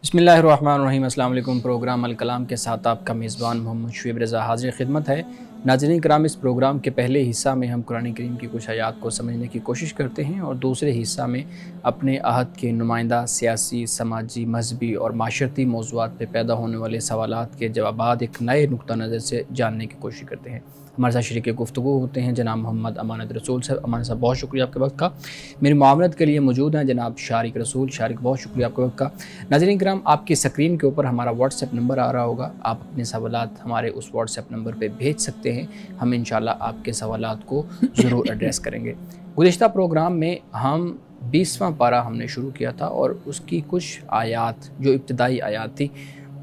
बिस्मिल्लाहिर्रहमानिर्रहीम। अस्सलाम वालेकुम। प्रोग्राम अल कलाम के साथ आपका मेज़बान मोहम्मद शुएब रज़ा हाज़िर खिदमत है। नाज़रीन किराम, इस प्रोग्राम के पहले हिस्सा में हम कुरान करीम की कुछ आयात को समझने की कोशिश करते हैं और दूसरे हिस्सा में अपने अहद के नुमाइंदा सियासी, समाजी, मजहबी और माशरती मौज़ूआत पर पैदा होने वाले सवालात के जवाबात एक नए नुक्ता नज़र से जानने की कोशिश करते हैं। हमारे साथ शरीक गुफ्तगू होते हैं जनाब मोहम्मद अमानत रसूल साहब। अमानत साहब, बहुत शुक्रिया आपके वक्त का। मेरी मामलत के लिए मौजूद हैं जनाब शारिक रसूल। शारिक, बहुत शुक्रिया आपके वक्त का। नाज़रीन किराम, आपकी स्क्रीन के ऊपर हमारा व्हाट्सएप नंबर आ रहा होगा। आप अपने सवालात हमारे उस व्हाट्सएप नंबर पर भेज सकते हैं। हम इंशाल्लाह आपके सवालात को ज़रूर एड्रेस करेंगे। गुज़िश्ता प्रोग्राम में हम 20वां पारा हमने शुरू किया था और उसकी कुछ आयात, जो इब्तदाई आयात थी,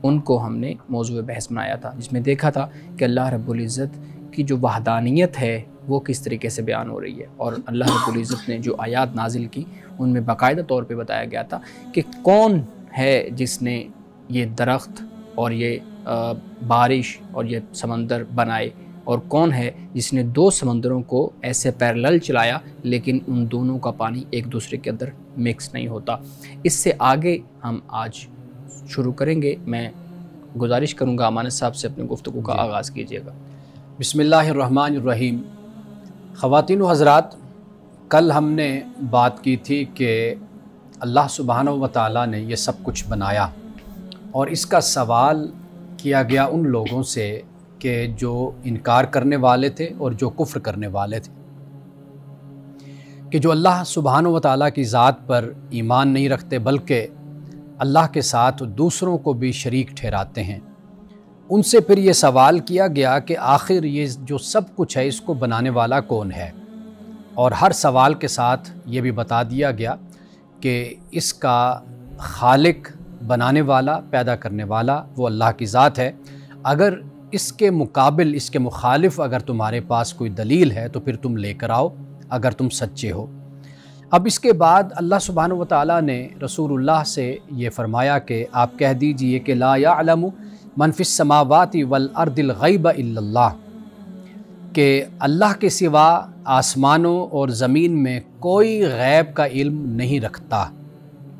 उनको हमने मौज़ूअ बहस बनाया था, जिसमें देखा था कि अल्लाह रब्बुल इज़्ज़त की जो वहदानियत है वो किस तरीके से बयान हो रही है। और अल्लाह रब्बुल इज़्ज़त ने जो आयात नाजिल की उनमें बाकायदा तौर पे बताया गया था कि कौन है जिसने ये दरख्त और ये बारिश और ये समंदर बनाए, और कौन है जिसने दो समंदरों को ऐसे पैरेलल चलाया लेकिन उन दोनों का पानी एक दूसरे के अंदर मिक्स नहीं होता। इससे आगे हम आज शुरू करेंगे। मैं गुजारिश करूँगा अमानत साहब से अपनी गुफ्तगू का आगाज़ कीजिएगा। बिस्मिल्लाहिर्रहमानिर्रहीम। ख़वातीन व हज़रात, कल हमने बात की थी कि अल्लाह सुब्हानहू व तआला ने ये सब कुछ बनाया और इसका सवाल किया गया उन लोगों से कि जो इनकार करने वाले थे और जो कुफ्र करने वाले थे, कि जो अल्लाह सुब्हानहू व तआला की ज़ात पर ईमान नहीं रखते बल्कि अल्लाह के साथ दूसरों को भी शरीक ठहराते हैं। उनसे फिर ये सवाल किया गया कि आखिर ये जो सब कुछ है इसको बनाने वाला कौन है, और हर सवाल के साथ ये भी बता दिया गया कि इसका खालिक, बनाने वाला, पैदा करने वाला वो अल्लाह की ज़ात है। अगर इसके मुकाबिल, इसके मुखालिफ अगर तुम्हारे पास कोई दलील है तो फिर तुम लेकर आओ, अगर तुम सच्चे हो। अब इसके बाद अल्लाह सुब्हानहू व तआला ने रसूलुल्लाह से ये फ़रमाया कि आप कह दीजिए कि ला यअलमु मन फिस समावाति वल अर्दिल गैब इल्लल्लाह, कि अल्लाह के सिवा आसमानों और ज़मीन में कोई गैब का इल्म नहीं रखता,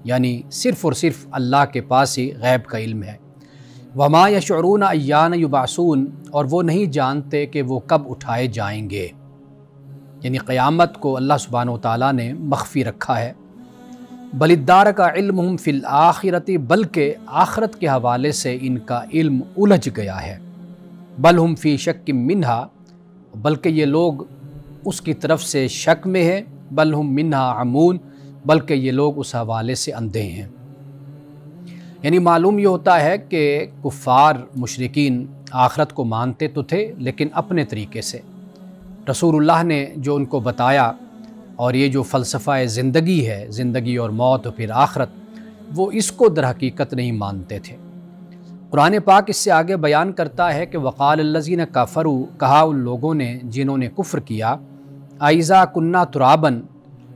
यानी सिर्फ़ और सिर्फ अल्लाह के पास ही गैब का इल्म है। वमा यशऊरून अय्यान युबअसून, और वो नहीं जानते कि वो कब उठाए जाएंगे, यानी क़यामत को अल्लाह सुब्हानहू व तआला ने मख्फ़ी रखा है। बलिद्दार का इल्मुहुम फ़िल आखिरती, बल्कि आखरत के हवाले से इनका इल्म उलझ गया है। बल हुम फ़ी शक्क मिन्हा, बल्कि ये लोग उसकी तरफ से शक में है। बल हुम मिन्हा अमून, बल्कि ये लोग उस हवाले से अंधे हैं। यानी मालूम ये होता है कि कुफ़ार मुशरिकीन आखरत को मानते तो थे लेकिन अपने तरीके से। रसूलुल्लाह ने जो उनको बताया और ये जो फ़लसफ़ा ज़िंदगी है, ज़िंदगी और मौत और फिर आखरत, वो इसको दर हकीकत नहीं मानते थे। कुरान पाक इससे आगे बयान करता है कि वक़ाल अल्लज़ीना कफ़रू, कहा उन लोगों ने जिन्होंने कुफ्र किया, आइज़ा कुन्ना तुराबन,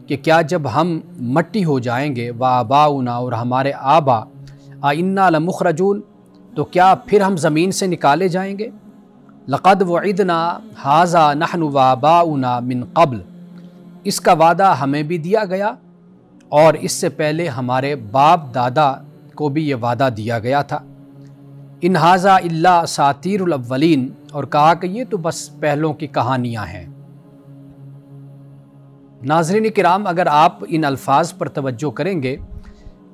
कि क्या जब हम मट्टी हो जाएंगे, व आबाउना, और हमारे आबा, आ इन्ना लमुखरजून, तो क्या फिर हम ज़मीन से निकाले जाएंगे। लक़द वइदना हाज़ा नहनु व आबाउना मिन क़ब्ल, इसका वादा हमें भी दिया गया और इससे पहले हमारे बाप दादा को भी ये वादा दिया गया था। इन हाज़ा इल्ला असातीरुल अव्वलीन, और कहा कि ये तो बस पहलों की कहानियाँ हैं। नाज़रीन किराम, अगर आप इन अल्फाज पर तवज्जो करेंगे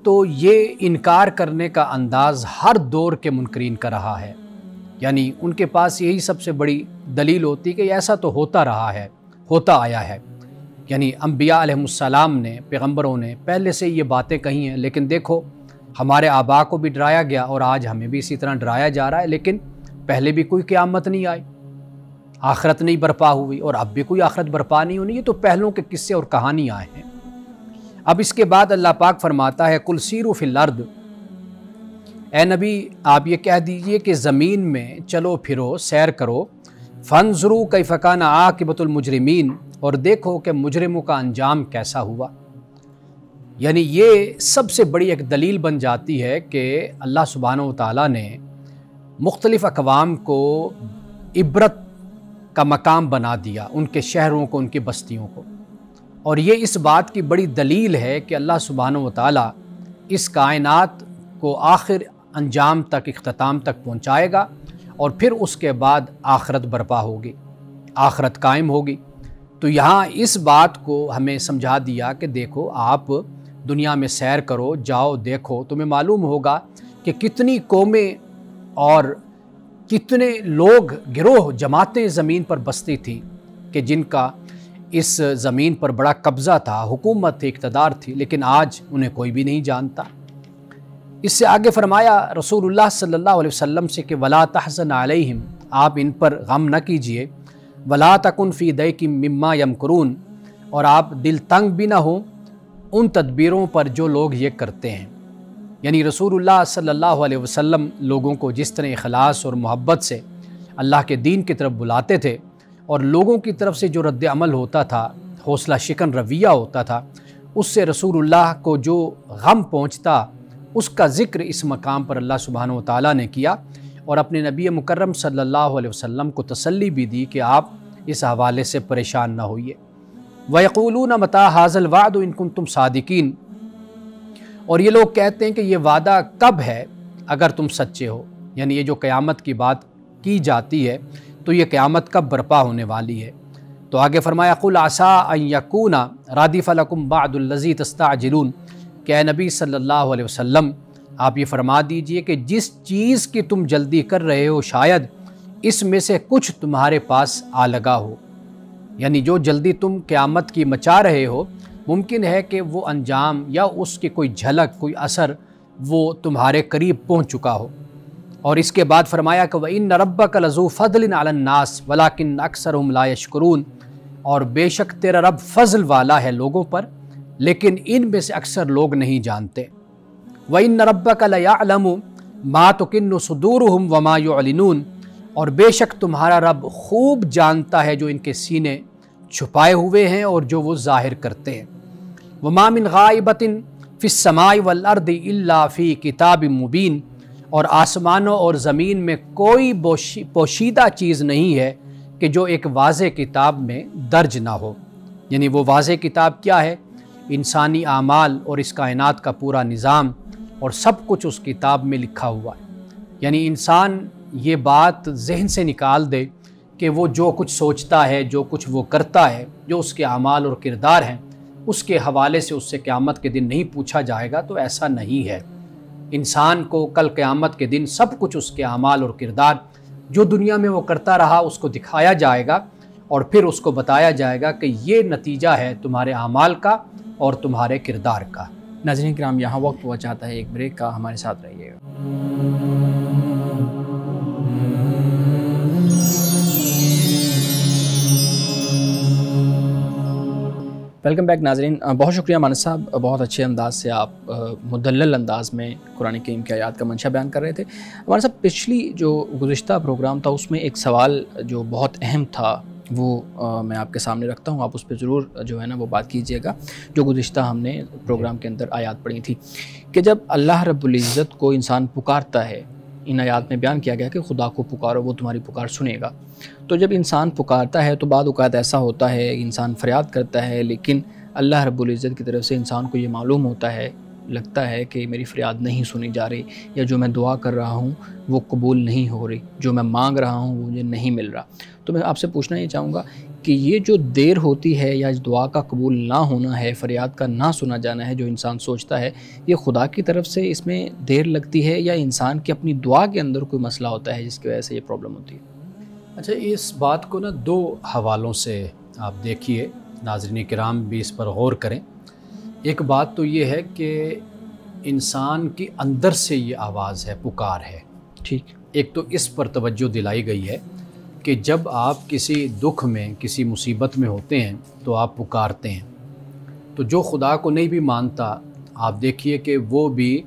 तो ये इनकार करने का अंदाज़ हर दौर के मुनकरीन का रहा है। यानी उनके पास यही सबसे बड़ी दलील होती कि ऐसा तो होता रहा है, होता आया है। यानी अम्बिया अलैहिमुस्सलाम ने, पैगम्बरों ने पहले से ये बातें कही हैं, लेकिन देखो हमारे आबा को भी डराया गया और आज हमें भी इसी तरह डराया जा रहा है, लेकिन पहले भी कोई क़यामत नहीं आई, आखरत नहीं बर्पा हुई और अब भी कोई आखरत बर्पा नहीं होनी। ये तो पहलों के किस्से और कहानियाँ हैं। अब इसके बाद अल्लाह पाक फरमाता है, कुल सीरू फिल अर्द, ए नबी आप ये कह दीजिए कि ज़मीन में चलो फिरो, सैर करो। फ़न्ज़ुरू कैफ़ कान आक़िबतुल मुजरिमीन, और देखो कि मुजरिमों का अंजाम कैसा हुआ। यानी ये सबसे बड़ी एक दलील बन जाती है कि अल्लाह सुब्हानहू व तआला ने मुख्तलिफ़ अक़वाम को इबरत का मकाम बना दिया, उनके शहरों को, उनकी बस्तियों को। और ये इस बात की बड़ी दलील है कि अल्लाह सुब्हानहू व तआला इस कायनात को आखिर अंजाम तक, इख्तिताम तक पहुँचाएगा और फिर उसके बाद आखरत बर्पा होगी, आखरत कायम होगी। तो यहाँ इस बात को हमें समझा दिया कि देखो, आप दुनिया में सैर करो, जाओ, देखो, तुम्हें मालूम होगा कि कितनी कौमें और कितने लोग, गिरोह, जमातें ज़मीन पर बसती थी कि जिनका इस ज़मीन पर बड़ा कब्ज़ा था, हुकूमत थी, इक़्तिदार थी, लेकिन आज उन्हें कोई भी नहीं जानता। इससे आगे फरमाया रसूलुल्लाह सल्लल्लाहु अलैहि वसल्लम से कि वला तहज़न अलैहिम, आप इन पर गम न कीजिए, वला तकुन फ़ी दैकिम मिम्मा यमकुरून, और आप दिल तंग भी ना हो उन तदबीरों पर जो लोग ये करते हैं। यानी रसूलुल्लाह सल्लल्लाहु अलैहि वसल्लम लोगों को जिस तरह इखलास और मोहब्बत से अल्लाह के दीन की तरफ बुलाते थे और लोगों की तरफ से जो रद्द अमल होता था, हौसला शिकन रवैया होता था, उससे रसूलुल्लाह को जो गम पहुँचता, उसका ज़िक्र इस मकाम पर अल्लाह सुब्हानहू व तआला ने किया और अपने नबी मुकर्रम सल्लल्लाहु अलैहि वसल्लम को तसल्ली भी दी कि आप इस हवाले से परेशान न होइए। वयक़ूलून मता हाज़ल वादु इन कुंतुम सादिकीन, और ये लोग कहते हैं कि ये वादा कब है अगर तुम सच्चे हो। यानी ये जो क़यामत की बात की जाती है तो ये क़यामत कब बर्पा होने वाली है। तो आगे फरमाया कुल आसा अन यकूना रादिफ़ लकुम बअदुल्लज़ी तस्तअजिलून, कि नबी सल्लल्लाहु अलैहि वसल्लम आप ये फरमा दीजिए कि जिस चीज़ की तुम जल्दी कर रहे हो शायद इसमें से कुछ तुम्हारे पास आ लगा हो। यानी जो जल्दी तुम क़यामत की मचा रहे हो, मुमकिन है कि वो अंजाम या उसकी कोई झलक, कोई असर वो तुम्हारे करीब पहुंच चुका हो। और इसके बाद फरमाया कि वइन्न रब्बक लज़ू फ़ज़लिन अलन नास वलाकिन अक्सरहुम ला यशकुरून, और बेशक तेरा रब फ़ज़ल वाला है लोगों पर, लेकिन इनमें से अक्सर लोग नहीं जानते। वइन्न रब्बक लयअलमु मा तुकिन्नु सुदूरुहुम वमा युअलिनून, और बेशक तुम्हारा रब खूब जानता है जो इनके सीने छुपाए हुए हैं और जो वो जाहिर करते हैं। वमा मिन गाइबतिन फ़िस समाई वल अर्दि इल्ला फ़ी किताबिम मुबीन, और आसमानों और ज़मीन में कोई पोशीदा चीज़ नहीं है कि जो एक वाज़े किताब में दर्ज ना हो। यानी वो वाज़े किताब क्या है? इंसानी आमाल और इस कायनात का पूरा निज़ाम और सब कुछ उस किताब में लिखा हुआ है। यानी इंसान ये बात जहन से निकाल दे कि वो जो कुछ सोचता है, जो कुछ वो करता है, जो उसके आमाल और किरदार हैं, उसके हवाले से उससे क़यामत के दिन नहीं पूछा जाएगा, तो ऐसा नहीं है। इंसान को कल क़यामत के दिन सब कुछ उसके आमाल और किरदार जो दुनिया में वो करता रहा उसको दिखाया जाएगा और फिर उसको बताया जाएगा कि ये नतीजा है तुम्हारे आमाल का और तुम्हारे किरदार का। नाज़रीन किराम, यहाँ वक्त हुआ चाहता है एक ब्रेक का, हमारे साथ रहिएगा। वेलकम बैक नाज़रीन। बहुत शुक्रिया मानस साहब, बहुत अच्छे अंदाज से आप मुदल्लल अंदाज में कुरान करीम की आयत का मंशा बयान कर रहे थे। हमारे साहब पिछली जो गुज़िश्ता प्रोग्राम था उसमें एक सवाल जो बहुत अहम था वो मैं आपके सामने रखता हूँ, आप उस पर ज़रूर जो है ना वो बात कीजिएगा। जो गुज़िश्ता हमने प्रोग्राम के अंदर आयत पढ़ी थी कि जब अल्लाह रब्बुल इज़्ज़त को इंसान पुकारता है, इन आयत में बयान किया गया कि खुदा को पुकारो वो तुम्हारी पुकार सुनेगा। तो जब इंसान पुकारता है तो बाद औक़ात ऐसा होता है इंसान फरियाद करता है, लेकिन अल्लाह रब्बुल इज़्ज़त की तरफ से इंसान को ये मालूम होता है, लगता है कि मेरी फ़रियाद नहीं सुनी जा रही, या जो मैं दुआ कर रहा हूँ वो कबूल नहीं हो रही, जो मैं मांग रहा हूँ वो मुझे नहीं मिल रहा। तो मैं आपसे पूछना ये चाहूँगा कि ये जो देर होती है या इस दुआ का कबूल ना होना है, फ़रियाद का ना सुना जाना है, जो इंसान सोचता है, ये खुदा की तरफ से इसमें देर लगती है या इंसान की अपनी दुआ के अंदर कोई मसला होता है जिसकी वजह से ये प्रॉब्लम होती है? अच्छा, इस बात को ना दो हवालों से आप देखिए, नाज़रीन किराम भी इस पर गौर करें। एक बात तो ये है कि इंसान के अंदर से ये आवाज़ है, पुकार है, ठीक। एक तो इस पर तवज्जो दिलाई गई है कि जब आप किसी दुख में, किसी मुसीबत में होते हैं तो आप पुकारते हैं। तो जो खुदा को नहीं भी मानता, आप देखिए कि वो भी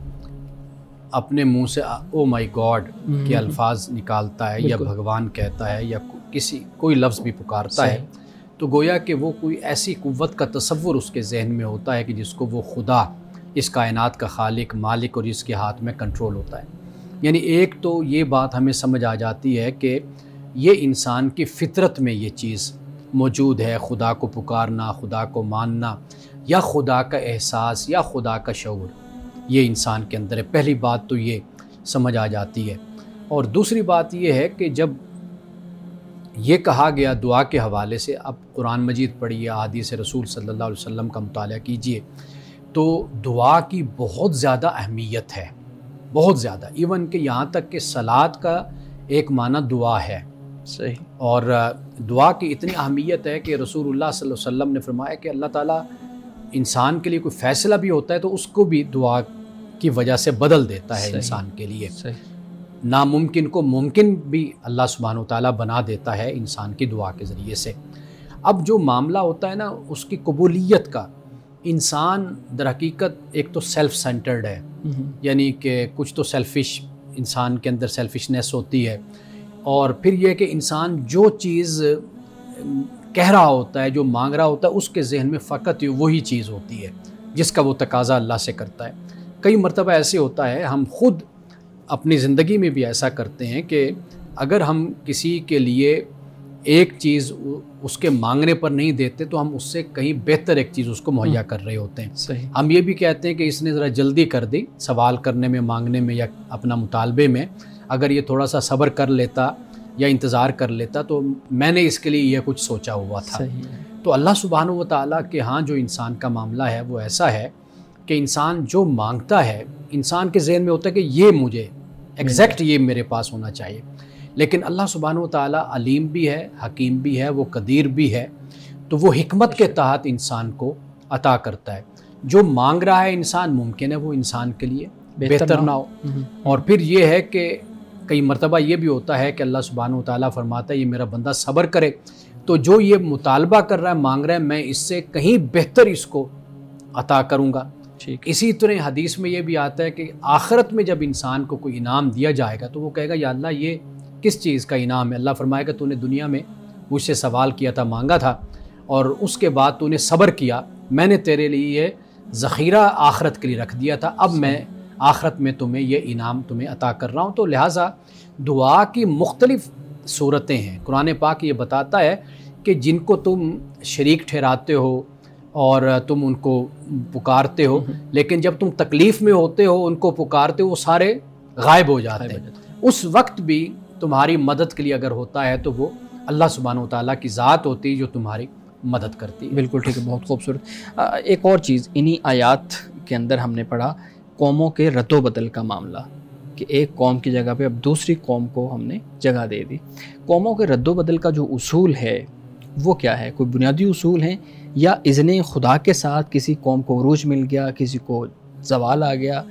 अपने मुंह से ओ माय गॉड के अल्फाज निकालता है, या भगवान कहता है, या कोई लफ्ज़ भी पुकारता है, तो गोया कि वो कोई ऐसी कुव्वत का तसव्वुर उसके जहन में होता है कि जिसको वो खुदा, इस कायनात का खालिक, मालिक और जिसके हाथ में कंट्रोल होता है। यानी एक तो ये बात हमें समझ आ जाती है कि ये इंसान की फ़ितरत में ये चीज़ मौजूद है, खुदा को पुकारना, खुदा को मानना, या खुदा का एहसास या खुदा का शऊर। ये इंसान के अंदर है। पहली बात तो ये समझ आ जाती है। और दूसरी बात ये है कि जब ये कहा गया दुआ के हवाले से, अब कुरान मजीद पढ़िए, अहादीस रसूल सल्लल्लाहु अलैहि वसल्लम का मुताला कीजिए, तो दुआ की बहुत ज़्यादा अहमियत है, बहुत ज़्यादा। इवन कि यहाँ तक कि सलात का एक माना दुआ है। सही। और दुआ की इतनी अहमियत है कि रसूलुल्लाह सल्लल्लाहु अलैहि वसल्लम ने फरमाया कि अल्लाह ताला इंसान के लिए कोई फ़ैसला भी होता है तो उसको भी दुआ की वजह से बदल देता है इंसान के लिए। सही। नामुमकिन को मुमकिन भी अल्लाह सुब्हानहू तआला बना देता है इंसान की दुआ के ज़रिए से। अब जो मामला होता है ना उसकी कबूलियत का, इंसान दर हकीकत एक तो सेल्फ सेंटर्ड है, यानी कि कुछ तो सेल्फिश, इंसान के अंदर सेल्फिशनेस होती है। और फिर यह कि इंसान जो चीज़ कह रहा होता है, जो मांग रहा होता है, उसके जहन में फ़कत वही चीज़ होती है जिसका वो तकाज़ा अल्लाह से करता है। कई मरतबा ऐसे होता है, हम खुद अपनी ज़िंदगी में भी ऐसा करते हैं कि अगर हम किसी के लिए एक चीज़ उसके मांगने पर नहीं देते तो हम उससे कहीं बेहतर एक चीज़ उसको मुहैया कर रहे होते हैं। सही। हम ये भी कहते हैं कि इसने ज़रा जल्दी कर दी सवाल करने में, मांगने में या अपना मुतालबे में, अगर ये थोड़ा सा सब्र कर लेता या इंतज़ार कर लेता तो मैंने इसके लिए यह कुछ सोचा हुआ था। सही। तो अल्लाह सुब्हानहू व तआला के यहाँ जो इंसान का मामला है वो ऐसा है कि इंसान जो मांगता है, इंसान के जहन में होता है कि ये मुझे एग्जैक्ट ये मेरे पास होना चाहिए, लेकिन अल्लाह सुब्हानहू व तआला अलीम भी है, हकीम भी है, वो कदीर भी है, तो वो हिकमत के तहत इंसान को अता करता है। जो मांग रहा है इंसान, मुमकिन है वो इंसान के लिए बेहतर ना हो। और फिर ये है कि कई मरतबा ये भी होता है कि अल्लाह सुब्हानहू व तआला फरमाता है ये मेरा बंदा सब्र करे, तो जो ये मुतालबा कर रहा है, मांग रहा है, मैं इससे कहीं बेहतर इसको अता करूँगा। इसी तरह हदीस में ये भी आता है कि आखिरत में जब इंसान को कोई इनाम दिया जाएगा तो वो कहेगा या अल्लाह ये किस चीज़ का इनाम है। अल्लाह फरमाएगा तूने दुनिया में मुझसे सवाल किया था, मांगा था, और उसके बाद तूने सब्र किया, मैंने तेरे लिए ये ज़ख़ीरा आखिरत के लिए रख दिया था, अब मैं आखिरत में तुम्हें ये इनाम तुम्हें अता कर रहा हूँ। तो लिहाजा दुआ की मुख्तलिफ़ सूरतें हैं। कुरान पाक ये बताता है कि जिनको तुम शरीक ठहराते हो और तुम उनको पुकारते हो, लेकिन जब तुम तकलीफ़ में होते हो, उनको पुकारते हो, वो सारे गायब हो जाते हैं। उस वक्त भी तुम्हारी मदद के लिए अगर होता है तो वो अल्लाह सुब्हानहू व तआला की ज़ात होती है जो तुम्हारी मदद करती है। बिल्कुल ठीक है, बहुत खूबसूरत। एक और चीज़ इन्हीं आयात के अंदर हमने पढ़ा कौमों के रद्दो बदल का मामला, कि एक कौम की जगह पे अब दूसरी कौम को हमने जगह दे दी। कौमों के रद्दो बदल का जो उसूल है वो क्या है? कोई बुनियादी उसूल हैं या इज़्ने खुदा के साथ किसी कौम को उरूज मिल गया, किसी को ज़वाल आ गया?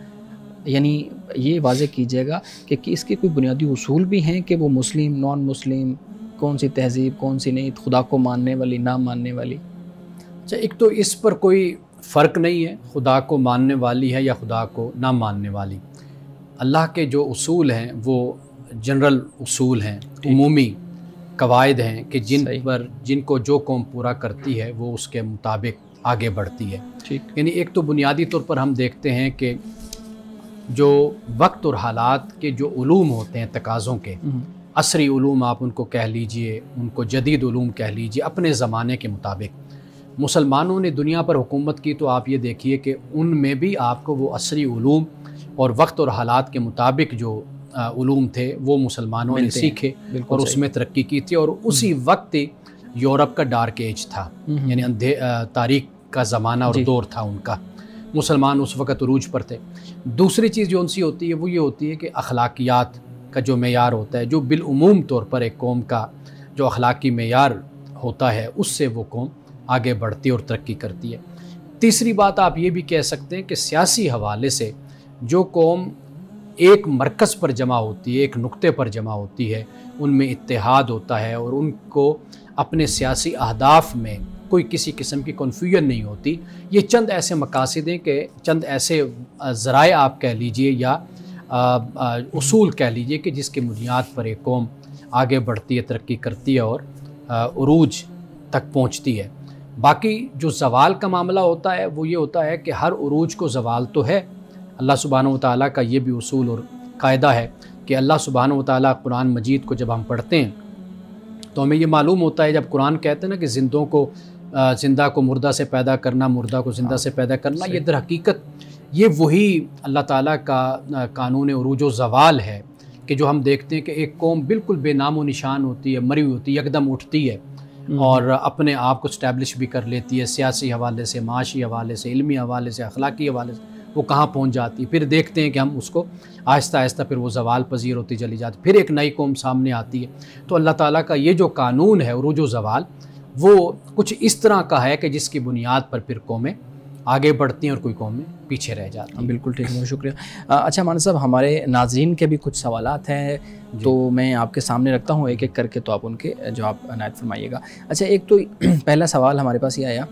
यानी ये वाज़ेह कीजिएगा कि इसके कोई बुनियादी उसूल भी हैं कि वो मुस्लिम, नॉन मुस्लिम, कौन सी तहज़ीब, कौन सी नहीं, खुदा को मानने वाली, ना मानने वाली? अच्छा, एक तो इस पर कोई फ़र्क नहीं है खुदा को मानने वाली है या खुदा को ना मानने वाली। अल्लाह के जो उसूल हैं वो जनरल उसूल हैं, उमूमी कवायद हैं कि जिनको जो कौम पूरा करती है वो उसके मुताबिक आगे बढ़ती है। ठीक। यानी एक तो बुनियादी तौर पर हम देखते हैं कि जो वक्त और हालात के जो उलूम होते हैं तकाज़ों के, असरी उलूम आप उनको कह लीजिए, उनको जदीद उलूम कह लीजिए, अपने ज़माने के मुताबिक मुसलमानों ने दुनिया पर हुकूमत की, तो आप ये देखिए कि उनमें भी आपको वो असरी उलूम और वक्त और हालात के मुताबिक जो उलूम थे वो मुसलमानों ने सीखे और उसमें तरक्की की थी। और उसी वक्त यूरोप का डार्क एज था, यानी तारीख का ज़माना और दौर था उनका। मुसलमान उस वक़्त उरूज पर थे। दूसरी चीज़ जो उनसी होती है वो ये होती है कि अखलाकियात का जो मेयार होता है, जो बिलउमूम तौर पर एक कौम का जो अखलाकी मेयार होता है, उससे वो कौम आगे बढ़ती और तरक्की करती है। तीसरी बात आप ये भी कह सकते हैं कि सियासी हवाले से जो कौम एक मरकज़ पर जमा होती है, एक नुक्ते पर जमा होती है, उनमें इत्तेहाद होता है और उनको अपने सियासी अहदाफ में कोई किसी किस्म की कन्फ्यूजन नहीं होती। ये चंद ऐसे मकासद हैं कि चंद ऐसे ज़राए आप कह लीजिए या उसूल कह लीजिए कि जिसकी बुनियाद पर एक कौम आगे बढ़ती है, तरक्की करती है और उरूज तक पहुँचती है। बाकी जो ज़वाल का मामला होता है वो ये होता है कि हर उरूज को ज़वाल तो है। अल्लाह सुब्हानहू व तआला का ये भी उसूल और कायदा है कि अल्लाह सुब्हानहू व तआला कुरान मजीद को जब हम पढ़ते हैं तो हमें ये मालूम होता है, जब कुरान कहते हैं ना कि ज़िंदा को मुर्दा से पैदा करना, मुर्दा को ज़िंदा से पैदा करना, ये दर हकीकत ये वही अल्लाह ताला का कानून उरूज व ज़वाल है कि जो हम देखते हैं कि एक कौम बिल्कुल बेनामो निशान होती है, मरी हुई होती है, एकदम उठती है और अपने आप को स्टैब्लिश भी कर लेती है, सियासी हवाले से, माशी हवाले से, इल्मी हवाले से, अखलाकी हवाले से वो कहाँ पहुँच जाती है। फिर देखते हैं कि हम उसको आहिस्ता आहिस्ता फिर वो ज़वाल पजीर होती चली जाती, फिर एक नई कौम सामने आती है। तो अल्लाह ताला का ये जो कानून है उरूज व ज़वाल, वो कुछ इस तरह का है कि जिसकी बुनियाद पर फिर कौमें आगे बढ़ती हैं और कोई कौमें पीछे रह जाती हैं। बिल्कुल ठीक है, बहुत शुक्रिया। अच्छा माना साहब, हमारे नाज़रीन के भी कुछ सवालात हैं, तो मैं आपके सामने रखता हूँ एक एक करके, तो आप उनके जवाब अनायत फरमाइएगा। अच्छा, एक तो पहला सवाल हमारे पास ये आया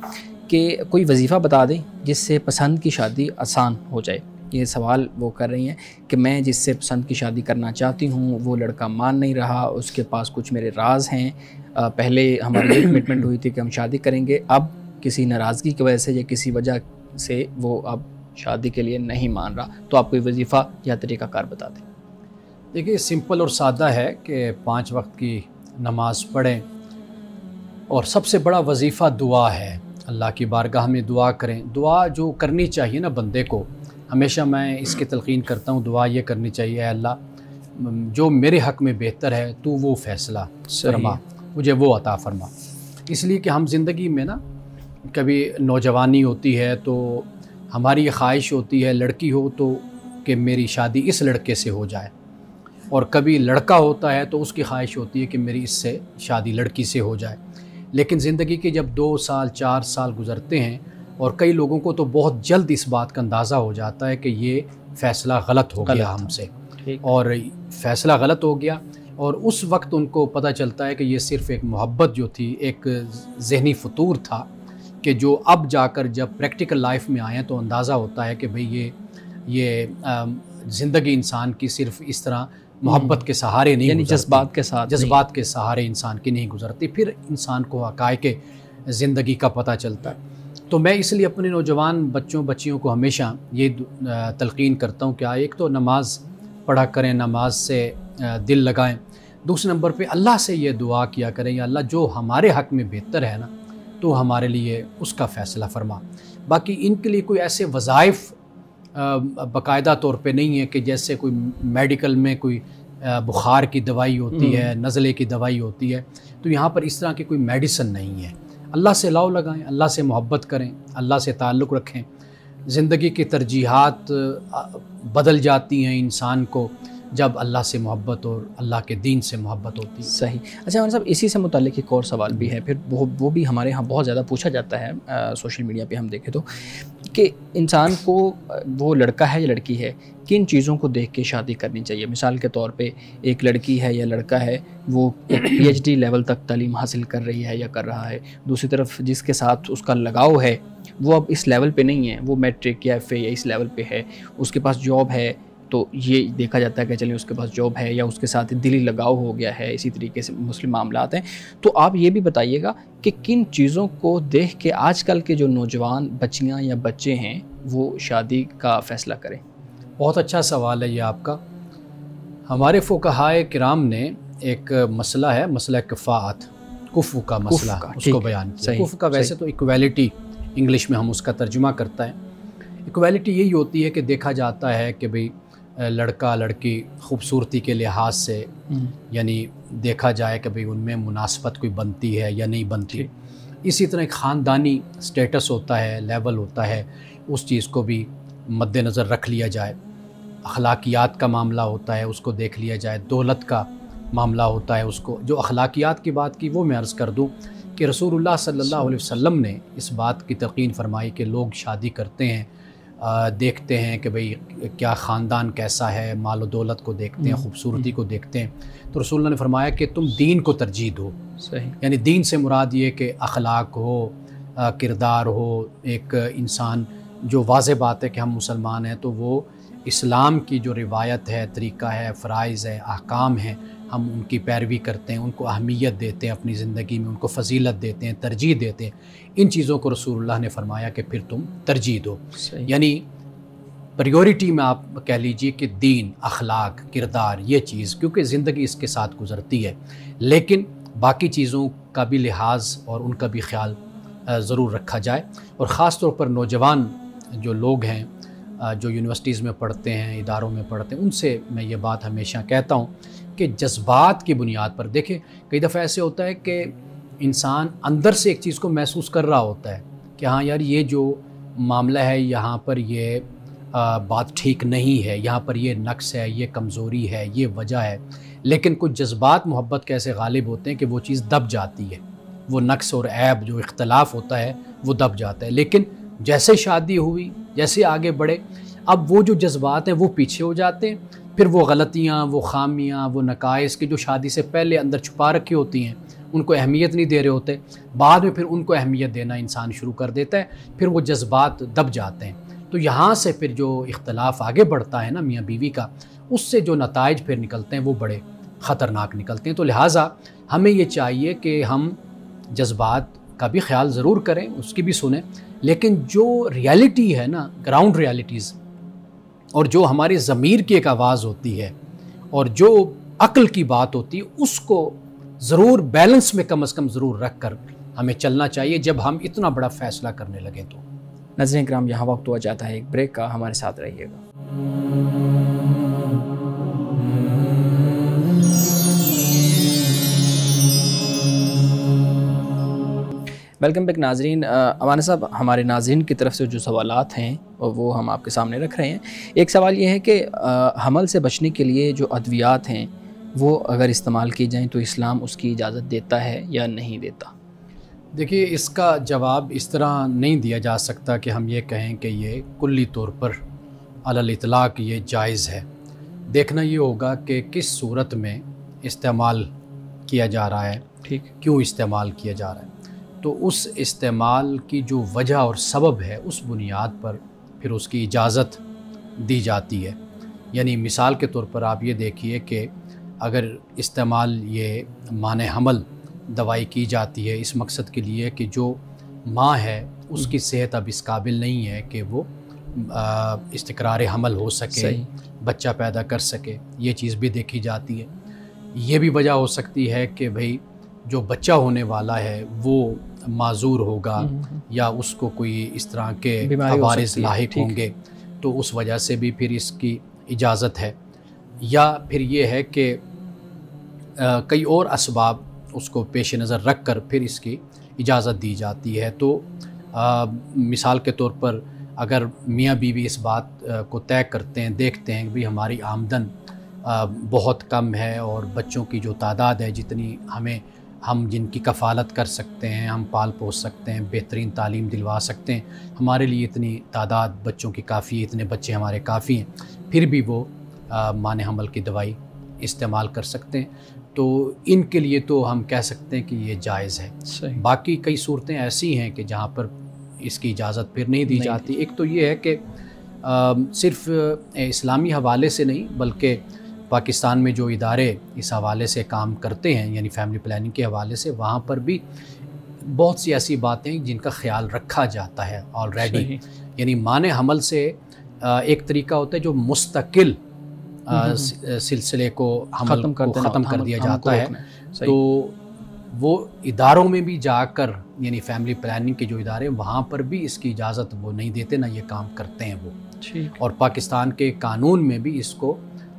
कि कोई वजीफ़ा बता दें जिससे पसंद की शादी आसान हो जाए। ये सवाल वो कर रही हैं कि मैं जिससे पसंद की शादी करना चाहती हूँ वो लड़का मान नहीं रहा, उसके पास कुछ मेरे राज हैं, पहले हमारी कमिटमेंट हुई थी कि हम शादी करेंगे, अब किसी नाराज़गी की वजह से या किसी वजह से वो अब शादी के लिए नहीं मान रहा, तो आप कोई वजीफ़ा या तरीक़ाकार बता दें। देखिए, सिंपल और सादा है कि 5 वक्त की नमाज़ पढ़ें और सबसे बड़ा वजीफ़ा दुआ है। अल्लाह की बारगाह में दुआ करें। दुआ जो करनी चाहिए ना बंदे को, हमेशा मैं इसकी तलक़ीन करता हूँ, दुआ ये करनी चाहिए, अल्लाह जो मेरे हक़ में बेहतर है तू वो फ़ैसला फरमा, मुझे वो अता फरमा। इसलिए कि हम ज़िंदगी में ना कभी नौजवानी होती है तो हमारी ये ख्वाहिश होती है लड़की हो तो कि मेरी शादी इस लड़के से हो जाए, और कभी लड़का होता है तो उसकी ख्वाहिश होती है कि मेरी इससे शादी लड़की से हो जाए। लेकिन ज़िंदगी के जब 2 साल 4 साल गुज़रते हैं और कई लोगों को तो बहुत जल्द इस बात का अंदाज़ा हो जाता है कि ये फ़ैसला गलत हो गया हमसे, और फ़ैसला गलत हो गया, और उस वक्त उनको पता चलता है कि ये सिर्फ़ एक मोहब्बत जो थी, एक ज़हनी फ़तूर था, कि जो अब जाकर जब प्रैक्टिकल लाइफ में आए तो अंदाज़ा होता है कि भाई ये ज़िंदगी इंसान की सिर्फ़ इस तरह मोहब्बत के सहारे नहीं, यानी जज्बात के सहारे इंसान की नहीं गुजरती, फिर इंसान को हक़ाइक़ ज़िंदगी का पता चलता है। तो मैं इसलिए अपने नौजवान बच्चियों को हमेशा ये तलक़ीन करता हूँ कि एक तो नमाज़ पढ़ा करें, नमाज से दिल लगाएं। दूसरे नंबर पे अल्लाह से ये दुआ किया करें, या अल्लाह जो हमारे हक़ में बेहतर है ना, तो हमारे लिए उसका फ़ैसला फरमा। बाकी इनके लिए कोई ऐसे वज़ाइफ़ बाकायदा तौर पे नहीं है कि जैसे कोई मेडिकल में कोई बुखार की दवाई होती है, नज़ले की दवाई होती है, तो यहाँ पर इस तरह की कोई मेडिसन नहीं है। अल्लाह से लाव लगाएं, अल्लाह से मोहब्बत करें, अल्लाह से ताल्लुक़ रखें। ज़िंदगी की तरजीहात बदल जाती हैं इंसान को जब अल्लाह से मोहब्बत और अल्लाह के दीन से मोहब्बत होती है। सही। अच्छा हमारे साहब, इसी से मुताल्लिक़ एक और सवाल भी है, फिर वो भी हमारे यहाँ बहुत ज़्यादा पूछा जाता है सोशल मीडिया पे हम देखें तो, कि इंसान को वो लड़का है या लड़की है, किन चीज़ों को देख के शादी करनी चाहिए। मिसाल के तौर पे एक लड़की है या लड़का है, वो एक PhD लेवल तक तालीम हासिल कर रही है या कर रहा है, दूसरी तरफ जिसके साथ उसका लगाव है वो अब इस लेवल पे नहीं है, वो मैट्रिक या FA या इस लेवल पे है, उसके पास जॉब है, तो ये देखा जाता है कि चलिए उसके पास जॉब है या उसके साथ दिली लगाव हो गया है, इसी तरीके से मुस्लिम मामलात हैं। तो आप ये भी बताइएगा कि किन चीज़ों को देख के आजकल के जो नौजवान बच्चियां या बच्चे हैं वो शादी का फ़ैसला करें। बहुत अच्छा सवाल है ये आपका। हमारे फ़ुक़हाए किराम ने एक मसला है, मसला कफ़ाअत, कुफ़ का मसला, उसको बयान किया। कुफ़ का वैसे तो इक्वालिटी इंग्लिश में हम उसका तर्जुमा करता है। इक्वालिटी यही होती है कि देखा जाता है कि भाई लड़का लड़की ख़ूबसूरती के लिहाज से, यानी देखा जाए कि भाई उनमें मुनासबत कोई बनती है या नहीं बनती। इसी तरह एक ख़ानदानी स्टेटस होता है, लेवल होता है, उस चीज़ को भी मद्देनज़र रख लिया जाए। अखलाकियात का मामला होता है, उसको देख लिया जाए। दौलत का मामला होता है, उसको जो अखलाकियात की बात की वो मैं अर्ज़ कर दूँ कि रसूलुल्लाह सल्लल्लाहु अलैहि वसल्लम ने इस बात की तलक़ीन फरमाई कि लोग शादी करते हैं, देखते हैं कि भाई क्या ख़ानदान कैसा है, माल और दौलत को देखते हैं, ख़ूबसूरती को देखते हैं, तो रसूलुल्लाह ने फरमाया कि तुम दीन को तरजीह दो। सही। यानी दीन से मुराद ये कि अखलाक हो, किरदार हो, एक इंसान जो वाज़ेह बात है कि हम मुसलमान हैं तो वो इस्लाम की जो रिवायत है, तरीक़ा है, फ़राइज़ है, अहकाम हैं, हम उनकी पैरवी करते हैं, उनको अहमियत देते हैं अपनी ज़िंदगी में, उनको फ़जीलत देते हैं, तरजीह देते हैं। इन चीज़ों को रसूलुल्लाह ने फरमाया कि फिर तुम तरजीह दो। यानी प्रायोरिटी में आप कह लीजिए कि दीन, अखलाक, किरदार, ये चीज़, क्योंकि ज़िंदगी इसके साथ गुज़रती है, लेकिन बाकी चीज़ों का भी लिहाज और उनका भी ख्याल ज़रूर रखा जाए। और ख़ास तौर पर नौजवान जो लोग हैं जो यूनिवर्सिटीज़ में पढ़ते हैं, इदारों में पढ़ते हैं, उनसे मैं ये बात हमेशा कहता हूँ कि जज्बात की बुनियाद पर देखें। कई दफ़ा ऐसे होता है कि इंसान अंदर से एक चीज़ को महसूस कर रहा होता है कि हाँ यार, ये जो मामला है यहाँ पर ये बात ठीक नहीं है, यहाँ पर ये नक्स है, ये कमज़ोरी है, ये वजह है, लेकिन कुछ जज्बात मोहब्बत के ऐसे गालिब होते हैं कि वो चीज़ दब जाती है, वो नक्स और ऐब जो इख्तलाफ होता है वो दब जाता है। लेकिन जैसे शादी हुई, जैसे आगे बढ़े, अब वो जो जज्बात हैं वो पीछे हो जाते हैं, फिर वो गलतियाँ, वो खामियाँ, वो नकाइस की जो शादी से पहले अंदर छुपा रखी होती हैं उनको अहमियत नहीं दे रहे होते, बाद में फिर उनको अहमियत देना इंसान शुरू कर देता है, फिर वो जज्बात दब जाते हैं। तो यहाँ से फिर जो इख्तलाफ आगे बढ़ता है ना मियाँ बीवी का, उससे जो नताइज फिर निकलते हैं वो बड़े ख़तरनाक निकलते हैं। तो लिहाजा हमें ये चाहिए कि हम जज्बात का भी ख्याल ज़रूर करें, उसकी भी सुने, लेकिन जो रियलिटी है ना, ग्राउंड रियलिटीज़, और जो हमारी ज़मीर की एक आवाज़ होती है और जो अक्ल की बात होती है, उसको ज़रूर बैलेंस में कम से कम ज़रूर रख कर हमें चलना चाहिए जब हम इतना बड़ा फ़ैसला करने लगे। तो नाज़रीन किराम, यहाँ वक्त हुआ जाता है एक ब्रेक का, हमारे साथ रहिएगा। वेलकम बैक नाजरीन। अमाना साहब, हमारे नाजरीन की तरफ से जो सवालात हैं वो हम आपके सामने रख रहे हैं। एक सवाल ये है कि हमल से बचने के लिए जो अद्वियात हैं वो अगर इस्तेमाल की जाएं तो इस्लाम उसकी इजाज़त देता है या नहीं देता? देखिए, इसका जवाब इस तरह नहीं दिया जा सकता कि हम ये कहें कि ये कुल्ली तौर पर अलल इतलाक़ ये जायज़ है। देखना ये होगा कि किस सूरत में इस्तेमाल किया जा रहा है, ठीक, क्यों इस्तेमाल किया जा रहा है, तो उस इस्तेमाल की जो वजह और सबब है उस बुनियाद पर फिर उसकी इजाज़त दी जाती है। यानी मिसाल के तौर पर आप ये देखिए कि अगर इस्तेमाल ये माने हमल दवाई की जाती है इस मकसद के लिए कि जो माँ है उसकी सेहत अब इस काबिल नहीं है कि वो इस्तिक़रार हमल हो सके, बच्चा पैदा कर सके, ये चीज़ भी देखी जाती है। ये भी वजह हो सकती है कि भाई जो बच्चा होने वाला है वो माजूर होगा या उसको कोई इस तरह के अवारिस लाहिक होंगे, तो उस वजह से भी फिर इसकी इजाज़त है। या फिर ये है कि कई और असबाब उसको पेश नज़र रख कर फिर इसकी इजाज़त दी जाती है। तो मिसाल के तौर पर अगर मियाँ बीवी इस बात को तय करते हैं, देखते हैं कि भाई हमारी आमदन बहुत कम है और बच्चों की जो तादाद है जितनी हम जिनकी कफ़ालत कर सकते हैं, हम पाल पोस सकते हैं, बेहतरीन तालीम दिलवा सकते हैं, हमारे लिए इतनी तादाद बच्चों की काफ़ी है, इतने बच्चे हमारे काफ़ी हैं, फिर भी वो माने हमल की दवाई इस्तेमाल कर सकते हैं। तो इनके लिए तो हम कह सकते हैं कि ये जायज़ है। बाकी कई सूरतें ऐसी हैं कि जहाँ पर इसकी इजाज़त फिर नहीं दी जाती। एक तो ये है कि सिर्फ़ इस्लामी हवाले से नहीं बल्कि पाकिस्तान में जो इदारे इस हवाले से काम करते हैं, यानी फैमिली प्लानिंग के हवाले से, वहाँ पर भी बहुत सी ऐसी बातें जिनका ख़्याल रखा जाता है ऑलरेडी। यानी माने हमल से एक तरीका होता है जो मुस्तकिल सिलसिले को हमल को ख़त्म कर दिया जाता है। तो वो इदारों में भी जाकर, यानी फैमिली प्लानिंग के जो इदारे वहाँ पर भी इसकी इजाज़त वो नहीं देते, ना ये काम करते हैं वो। और पाकिस्तान के कानून में भी इसको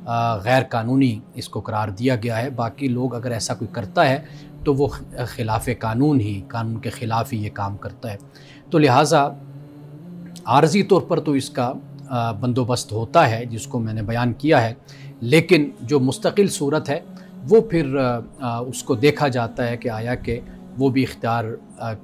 गैर कानूनी इसको करार दिया गया है। बाकी लोग अगर ऐसा कोई करता है तो वो ख़िलाफ़ कानून के ख़िलाफ़ ही ये काम करता है। तो लिहाजा आर्जी तौर पर तो इसका बंदोबस्त होता है जिसको मैंने बयान किया है, लेकिन जो मुस्तकिल सूरत है वो फिर उसको देखा जाता है कि आया कि वो भी इख्तियार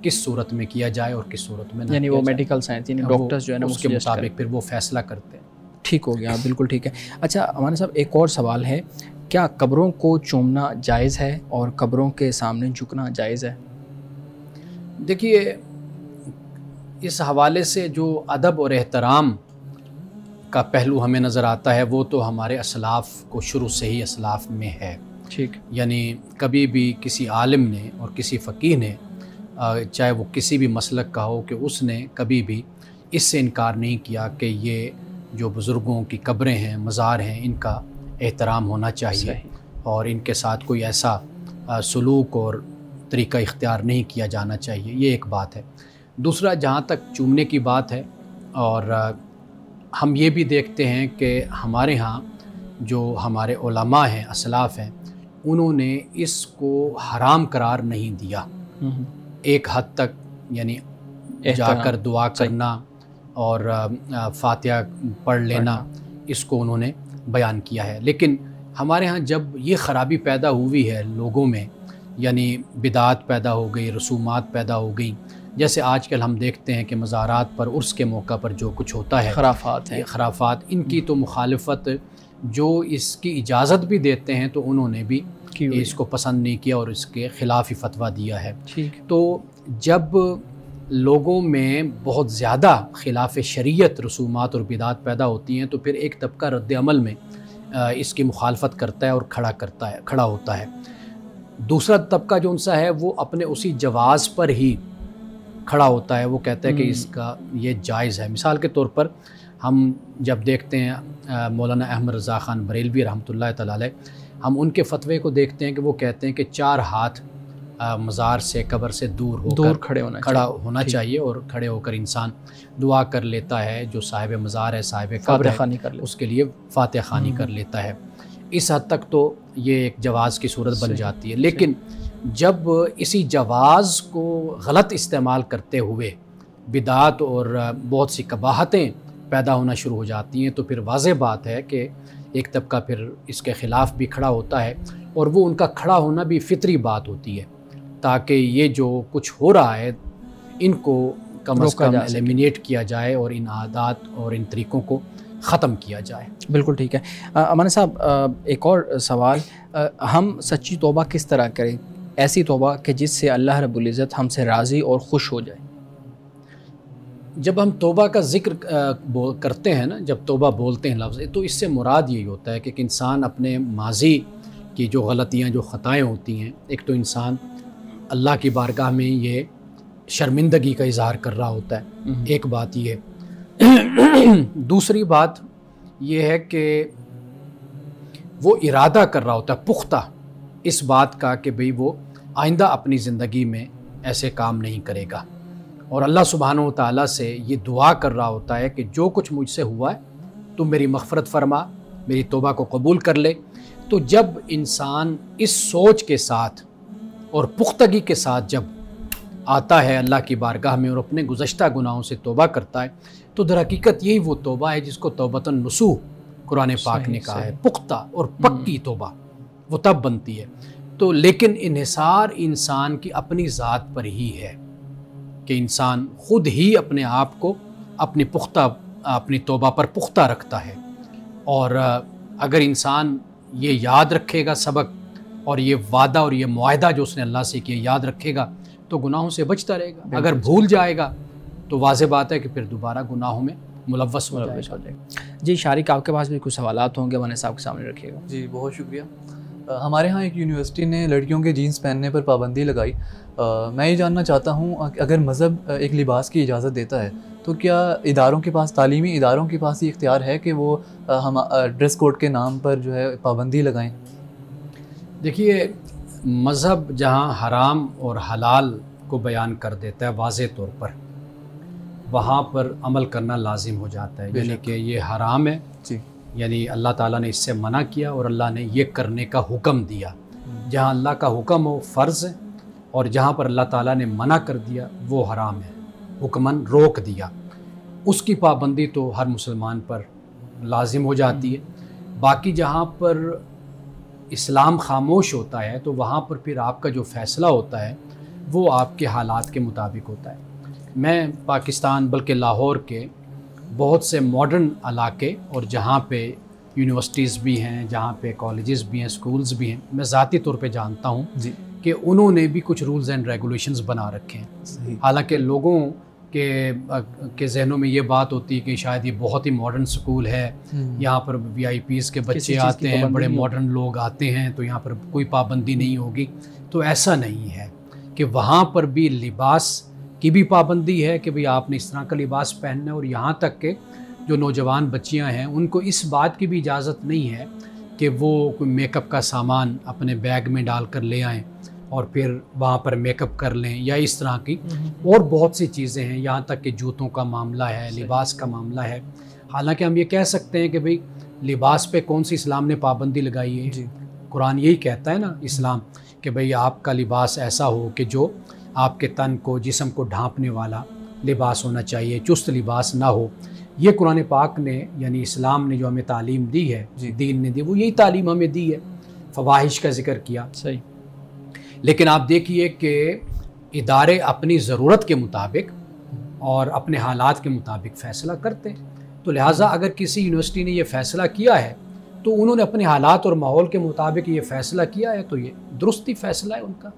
किस सूरत में किया जाए और किस सूरत में, यानी वो मेडिकल साइंस, यानी डॉक्टर्स जो है ना उसके मुताबिक फिर वो फ़ैसला करते हैं। ठीक हो गया, बिल्कुल ठीक है। अच्छा अमाना साहब, एक और सवाल है, क्या कब्रों को चूमना जायज़ है और कब्रों के सामने झुकना जायज़ है? देखिए, इस हवाले से जो अदब और एहतराम का पहलू हमें नज़र आता है वो तो हमारे असलाफ़ को शुरू से ही असलाफ़ में है। ठीक, यानी कभी भी किसी आलिम ने और किसी फ़कीह ने, चाहे वो किसी भी मसलक का हो, कि उसने कभी भी इससे इनकार नहीं किया कि ये जो बुज़ुर्गों की कब्रें हैं, मज़ार हैं, इनका एहतराम होना चाहिए और इनके साथ कोई ऐसा सलूक और तरीक़ा इख्तियार नहीं किया जाना चाहिए। ये एक बात है। दूसरा, जहाँ तक चूमने की बात है और हम ये भी देखते हैं कि हमारे यहाँ जो हमारे उलमा हैं, असलाफ़ हैं, उन्होंने इसको हराम करार नहीं दिया। एक हद तक यानी जाकर दुआ करना और फातिहा पढ़ लेना, इसको उन्होंने बयान किया है। लेकिन हमारे यहाँ जब ये ख़राबी पैदा हुई है लोगों में, यानी बिदात पैदा हो गई, रसूमात पैदा हो गई, जैसे आजकल हम देखते हैं कि मज़ारात पर उर्स के मौका पर जो कुछ होता है, खराफात है, खराफात, इनकी तो मुखालफत जो इसकी इजाज़त भी देते हैं तो उन्होंने भी इसको पसंद नहीं किया और इसके ख़िलाफ़ ही फतवा दिया है। तो जब लोगों में बहुत ज़्यादा ख़िलाफ़ शरीयत रसूमात और बिदात पैदा होती हैं तो फिर एक तबका रद्द अमल में इसकी मुखालफत करता है और खड़ा होता है। दूसरा तबका जो उनसा है वो अपने उसी जवाज़ पर ही खड़ा होता है, वो कहता है कि इसका ये जायज़ है। मिसाल के तौर पर हम जब देखते हैं मौलाना अहमद रज़ा ख़ान बरेलवी रहमतुल्लाह तआला अलैह, हम उनके फ़तवे को देखते हैं कि वो कहते हैं कि 4 हाथ मज़ार से, कब्र से दूर होकर खड़ा होना चाहिए और खड़े होकर इंसान दुआ कर लेता है। जो साहिब मज़ार है, साहिब कब्र है, उसके लिए फातिहा ख़ानी कर लेता है। इस हद तक तो ये एक जवाज़ की सूरत बन जाती है। लेकिन जब इसी जवाज़ को गलत इस्तेमाल करते हुए बिदात और बहुत सी कबाहतें पैदा होना शुरू हो जाती हैं तो फिर वाज़ेह बात है कि एक तबका फिर इसके ख़िलाफ़ भी खड़ा होता है और वो उनका खड़ा होना भी फ़ितरी बात होती है, ताकि ये जो कुछ हो रहा है इनको कम अज़ कम एलिमिनेट किया जाए और इन आदात और इन तरीक़ों को ख़त्म किया जाए। बिल्कुल ठीक है। अमान साहब, एक और सवाल, हम सच्ची तौबा किस तरह करें, ऐसी तौबा कि जिससे अल्लाह रब्बुल इज़्ज़त हमसे राज़ी और खुश हो जाए? जब हम तौबा का ज़िक्र करते हैं ना, जब तौबा बोलते हैं लफ्ज़, तो इससे मुराद यही होता है कि इंसान अपने माजी की जो गलतियाँ, जो ख़ताएँ होती हैं, एक तो इंसान अल्लाह की बारगाह में ये शर्मिंदगी का इज़हार कर रहा होता है, एक बात ये दूसरी बात ये है कि वो इरादा कर रहा होता है पुख्ता इस बात का कि भाई वो आइंदा अपनी ज़िंदगी में ऐसे काम नहीं करेगा, और अल्लाह सुब्हानहू व तआला से ये दुआ कर रहा होता है कि जो कुछ मुझसे हुआ है तुम मेरी मग़फ़रत फरमा, मेरी तौबा को कबूल कर ले। तो जब इंसान इस सोच के साथ और पुख्तगी के साथ जब आता है अल्लाह की बारगाह में और अपने गुज़श्ता गुनाहों से तौबा करता है, तो दर हकीकत यही वो तौबा है जिसको तौबतन नसूह कुरान पाक ने कहा है। पुख्ता और पक्की तौबा वो तब बनती है। तो लेकिन इन्हिसार इंसान की अपनी ज़ात पर ही है कि इंसान ख़ुद ही अपने आप को अपनी तौबा पर पुख्ता रखता है। और अगर इंसान ये याद रखेगा सबक और ये वादा और ये मुआहदा जो उसने अल्लाह से किया याद रखेगा तो गुनाहों से बचता रहेगा। अगर भूल जाएगा तो वाज़ेह बात है कि फिर दोबारा गुनाहों में मुलव्वस हो जाएगा। जी शारिक, आपके पास भी कुछ सवालात होंगे, वाने साहब के सामने रखिएगा। जी बहुत शुक्रिया। हमारे यहाँ एक यूनिवर्सिटी ने लड़कियों के जीन्स पहनने पर पाबंदी लगाई। मैं ये जानना चाहता हूँ, अगर मज़हब एक लिबास की इजाज़त देता है तो क्या इदारों के पास, तालीमी इदारों के पास ये इख्तियार है कि वो हम ड्रेस कोड के नाम पर जो है पाबंदी लगाएं? देखिए, मज़हब जहाँ हराम और हलाल को बयान कर देता है वाज़ेह तौर पर, वहाँ पर अमल करना लाजिम हो जाता है। यानी कि ये हराम है जी, यानी अल्लाह ताला ने इससे मना किया और अल्लाह ने ये करने का हुक्म दिया। जहाँ अल्लाह का हुक्म हो फ़र्ज़ है और जहाँ पर अल्लाह ताला ने मना कर दिया वो हराम है, हुक्मन रोक दिया, उसकी पाबंदी तो हर मुसलमान पर लाजिम हो जाती है। बाकी जहाँ पर इस्लाम खामोश होता है तो वहाँ पर फिर आपका जो फ़ैसला होता है वो आपके हालात के मुताबिक होता है। मैं पाकिस्तान बल्कि लाहौर के बहुत से मॉडर्न इलाके और जहाँ पे यूनिवर्सिटीज़ भी हैं, जहाँ पे कॉलेजेस भी हैं, स्कूल्स भी हैं, मैं ज़ाती तौर पे जानता हूँ कि उन्होंने भी कुछ रूल्स एंड रेगुलेशंस बना रखे हैं। हालांकि लोगों के जहनों में ये बात होती है कि शायद ये बहुत ही मॉडर्न स्कूल है, यहाँ पर VIPs के बच्चे आते हैं, बड़े मॉडर्न लोग आते हैं, तो यहाँ पर कोई पाबंदी नहीं होगी। तो ऐसा नहीं है कि वहाँ पर भी लिबास की भी पाबंदी है कि भाई आपने इस तरह का लिबास पहनना है। और यहाँ तक के जो नौजवान बच्चियाँ हैं उनको इस बात की भी इजाज़त नहीं है कि वो कोई मेकअप का सामान अपने बैग में डाल कर ले आएँ और फिर वहाँ पर मेकअप कर लें या इस तरह की और बहुत सी चीज़ें हैं। यहाँ तक कि जूतों का मामला है, लिबास का मामला है, हालांकि हम ये कह सकते हैं कि भाई लिबास पे कौन सी इस्लाम ने पाबंदी लगाई है जी। कुरान यही कहता है ना इस्लाम कि भाई आपका लिबास ऐसा हो कि जो आपके तन को जिस्म को ढांपने वाला लिबास होना चाहिए, चुस्त लिबास ना हो। ये कुरान पाक ने यानी इस्लाम ने जो हमें तालीम दी है, दीन ने दी, वो यही तालीम हमें दी है। फ़वाहिश का जिक्र किया, सही। लेकिन आप देखिए कि इदारे अपनी ज़रूरत के मुताबिक और अपने हालात के मुताबिक फ़ैसला करते हैं। तो लिहाजा अगर किसी यूनिवर्सिटी ने यह फ़ैसला किया है तो उन्होंने अपने हालात और माहौल के मुताबिक ये फ़ैसला किया है, तो ये दुरुस्ती फ़ैसला है उनका।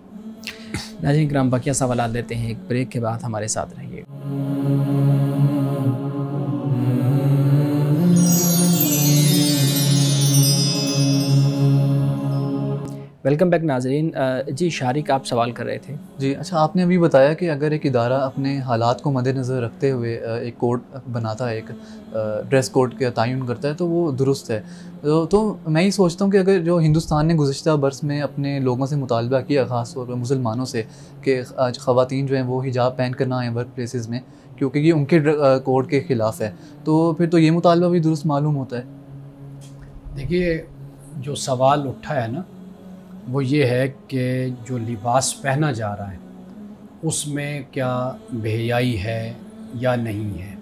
नाज़रीन किराम, बाकी सवाल लेते हैं एक ब्रेक के बाद, हमारे साथ रहिए। वेलकम बैक नाज़रीन। जी शारिक, आप सवाल कर रहे थे। जी अच्छा, आपने अभी बताया कि अगर एक इदारा अपने हालात को मद्देनज़र रखते हुए एक कोड बनाता है, एक ड्रेस कोड का तयन करता है, तो वो दुरुस्त है। तो मैं ये सोचता हूँ कि अगर जो हिंदुस्तान ने गुज़िश्ता बरस में अपने लोगों से मुतालबा किया, ख़ास तौर पर मुसलमानों से, कि आज ख़वातीन जो हैं वो हिजाब पहन कर ना आएँ वर्क प्लेसेस में क्योंकि ये उनके कोड के ख़िलाफ़ है, तो फिर तो ये मुतालबा भी दुरुस्त मालूम होता है। देखिए, जो सवाल उठा है ना वो ये है कि जो लिबास पहना जा रहा है उसमें क्या बेहयाई है या नहीं है।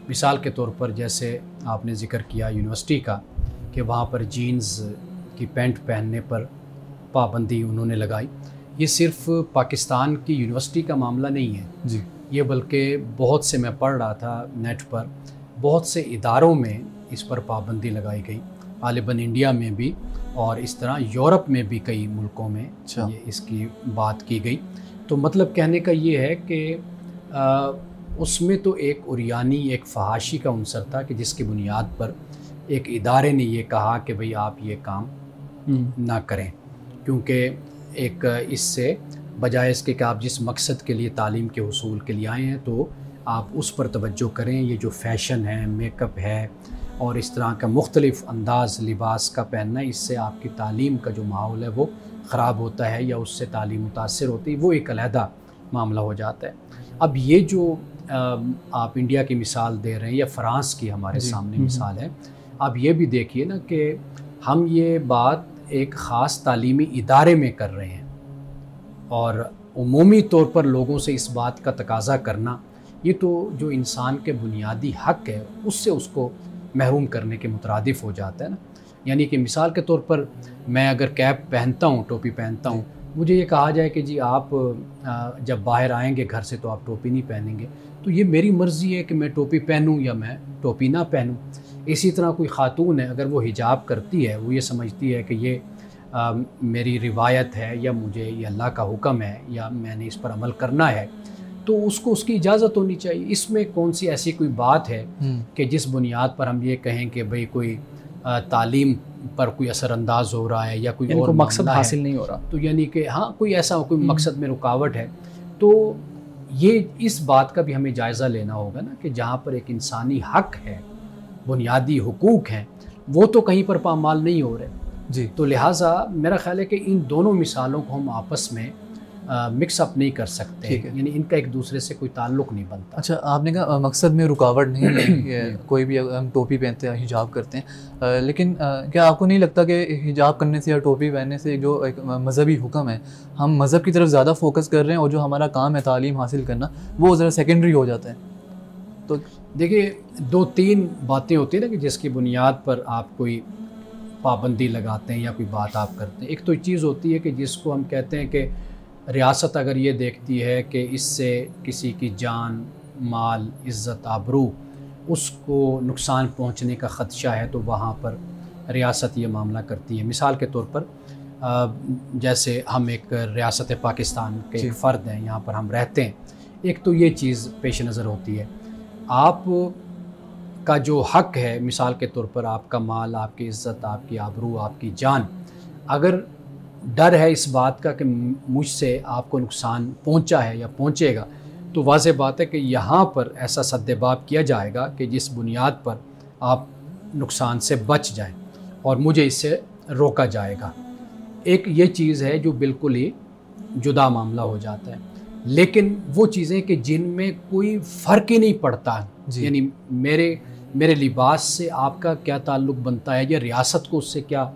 मिसाल के तौर पर जैसे आपने ज़िक्र किया यूनिवर्सिटी का कि वहाँ पर जीन्स की पैंट पहनने पर पाबंदी उन्होंने लगाई। ये सिर्फ़ पाकिस्तान की यूनिवर्सिटी का मामला नहीं है जी, ये बल्कि बहुत से, मैं पढ़ रहा था नेट पर, बहुत से इदारों में इस पर पाबंदी लगाई गई, गालिबन इंडिया में भी और इस तरह यूरोप में भी कई मुल्कों में ये इसकी बात की गई। तो मतलब कहने का ये है कि उसमें तो एक उरियानी, एक फहाशी का उनसर था कि जिसकी बुनियाद पर एक इदारे ने ये कहा कि भाई आप ये काम ना करें, क्योंकि एक इससे बजाय इसके कि आप जिस मकसद के लिए तालीम के हुसूल के लिए आए हैं तो आप उस पर तवज्जो करें। ये जो फ़ैशन है, मेकअप है और इस तरह का मुख्तलिफ़ अंदाज़ लिबास का पहनना, इससे आपकी तालीम का जो माहौल है वो ख़राब होता है या उससे तालीम मुतासर होती है, वो एक अलहदा मामला हो जाता है। अब ये जो आप इंडिया की मिसाल दे रहे हैं या फ़्रांस की हमारे सामने मिसाल है, आप ये भी देखिए ना कि हम ये बात एक ख़ास तालीमी इदारे में कर रहे हैं और उमूमी तौर पर लोगों से इस बात का तकाज़ा करना, ये तो जो इंसान के बुनियादी हक़ है उससे उसको महरूम करने के मुतरादिफ़ हो जाता है ना। यानी कि मिसाल के तौर पर मैं अगर कैप पहनता हूँ, टोपी पहनता हूँ, मुझे ये कहा जाए कि जी आप जब बाहर आएंगे घर से तो आप टोपी नहीं पहनेंगे, तो ये मेरी मर्ज़ी है कि मैं टोपी पहनूँ या मैं टोपी ना पहनूँ। इसी तरह कोई ख़ातून है, अगर वो हिजाब करती है, वो ये समझती है कि ये मेरी रिवायत है या मुझे ये अल्लाह का हुक्म है या मैंने इस पर अमल करना है, तो उसको उसकी इजाज़त होनी चाहिए। इसमें कौन सी ऐसी कोई बात है कि जिस बुनियाद पर हम ये कहें कि भाई कोई तालीम पर कोई असरअंदाज हो रहा है या कोई और मकसद हासिल नहीं हो रहा, तो यानी कि हाँ कोई ऐसा कोई मकसद में रुकावट है, तो ये इस बात का भी हमें जायज़ा लेना होगा ना कि जहाँ पर एक इंसानी हक़ है, बुनियादी हुकूक हैं, वो तो कहीं पर पामाल नहीं हो रहे जी। तो लिहाजा मेरा ख्याल है कि इन दोनों मिसालों को हम आपस में मिक्सअप नहीं कर सकते, यानी इनका एक दूसरे से कोई ताल्लुक़ नहीं बनता। अच्छा, आपने कहा मकसद में रुकावट नहीं है कोई भी हम टोपी पहनते हैं, हिजाब करते हैं, लेकिन क्या आपको नहीं लगता कि हिजाब करने से या टोपी पहनने से जो एक मज़हबी हुक्म है, हम मज़हब की तरफ ज़्यादा फोकस कर रहे हैं और जो हमारा काम है तालीम हासिल करना वो ज़रा सेकेंडरी हो जाता है? तो देखिए, 2-3 बातें होती हैं ना कि जिसकी बुनियाद पर आप कोई पाबंदी लगाते हैं या कोई बात आप करते हैं। एक तो चीज़ होती है कि जिसको हम कहते हैं कि रियासत अगर ये देखती है कि इससे किसी की जान, माल, इज़्ज़त, आबरू उसको नुकसान पहुंचने का ख़दशा है, तो वहाँ पर रियासत ये मामला करती है। मिसाल के तौर पर जैसे हम एक रियासत पाकिस्तान के एक फ़र्द हैं, यहाँ पर हम रहते हैं, एक तो ये चीज़ पेश नज़र होती है। आप का जो हक़ है, मिसाल के तौर पर आपका माल, आपकी इज़्ज़त, आपकी आबरू, आपकी जान, अगर डर है इस बात का कि मुझसे आपको नुकसान पहुंचा है या पहुंचेगा, तो वाज़ेह बात है कि यहाँ पर ऐसा सद्देबाब किया जाएगा कि जिस बुनियाद पर आप नुकसान से बच जाएं और मुझे इससे रोका जाएगा। एक ये चीज़ है जो बिल्कुल ही जुदा मामला हो जाता है। लेकिन वो चीज़ें कि जिनमें कोई फ़र्क ही नहीं पड़ता, यानी मेरे मेरे लिबास से आपका क्या ताल्लुक़ बनता है, या रियासत को उससे क्या